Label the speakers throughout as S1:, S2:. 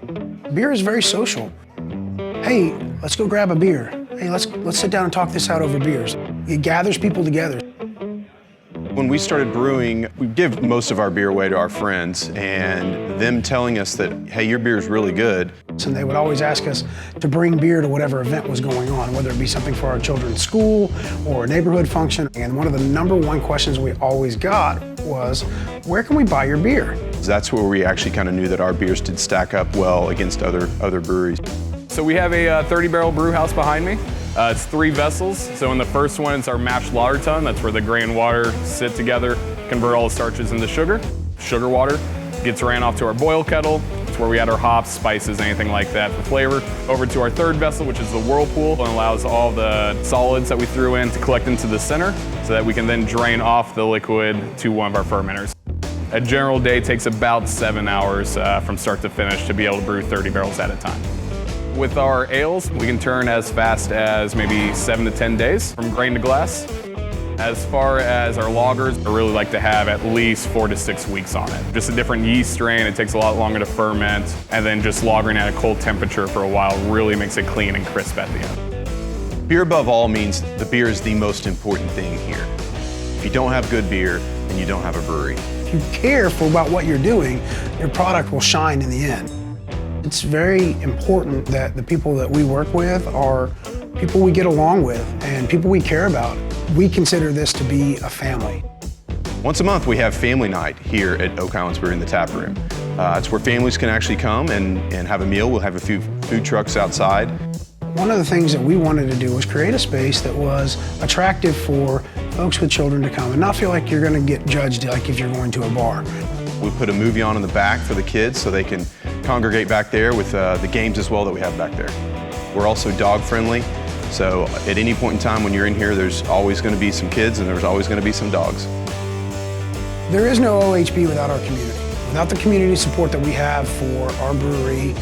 S1: Beer is very social. Hey, let's go grab a beer. Hey, let's sit down and talk this out over beers. It gathers people together.
S2: When we started brewing, we give most of our beer away to our friends, and them telling us that, hey, your beer is really good.
S1: And they would always ask us to bring beer to whatever event was going on, whether it be something for our children's school or a neighborhood function. And one of the #1 questions we always got was, where can we buy your beer?
S2: That's where we actually kind of knew that our beers did stack up well against other breweries.
S3: So we have a 30-barrel brew house behind me. It's 3 vessels. So in the first one, it's our mashed lager tun. That's where the grain and water sit together, convert all the starches into sugar. Sugar water gets ran off to our boil kettle. It's where we add our hops, spices, anything like that for flavor. Over to our third vessel, which is the whirlpool, and allows all the solids that we threw in to collect into the center so that we can then drain off the liquid to one of our fermenters. A general day takes about 7 hours from start to finish to be able to brew 30 barrels at a time. With our ales, we can turn as fast as maybe 7 to 10 days from grain to glass. As far as our lagers, I really like to have at least 4 to 6 weeks on it. Just a different yeast strain, it takes a lot longer to ferment, and then just lagering at a cold temperature for a while really makes it clean and crisp at the end.
S2: Beer above all means the beer is the most important thing here. If you don't have good beer, then you don't have a brewery.
S1: If you care about what you're doing, your product will shine in the end. It's very important that the people that we work with are people we get along with and people we care about. We consider this to be a family.
S2: Once a month, we have family night here at Oak Highlands Brewery in the tap room. It's where families can actually come and have a meal. We'll have a few food trucks outside.
S1: One of the things that we wanted to do was create a space that was attractive for folks with children to come and not feel like you're going to get judged like if you're going to a bar.
S2: We put a movie on in the back for the kids so they can congregate back there with the games as well that we have back there. We're also dog friendly, so at any point in time when you're in here, there's always going to be some kids and there's always going to be some dogs.
S1: There is no OHB without our community. Without the community support that we have for our brewery,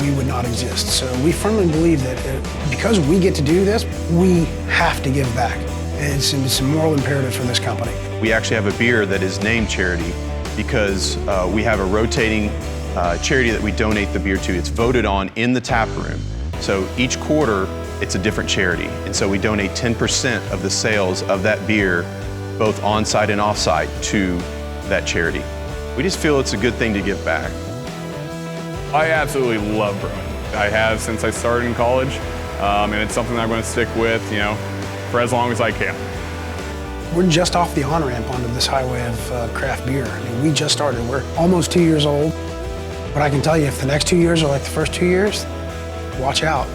S1: we would not exist. So we firmly believe that because we get to do this, we have to give back. It's a moral imperative for this company.
S2: We actually have a beer that is named charity because we have a rotating charity that we donate the beer to. It's voted on in the tap room. So each quarter, it's a different charity. And so we donate 10% of the sales of that beer, both on-site and off-site, to that charity. We just feel it's a good thing to give back.
S3: I absolutely love brewing. I have since I started in college, and it's something that I'm going to stick with, for as long as I can.
S1: We're just off the on-ramp onto this highway of craft beer. I mean, we just started. We're almost 2 years old. But I can tell you, if the next 2 years are like the first 2 years, watch out.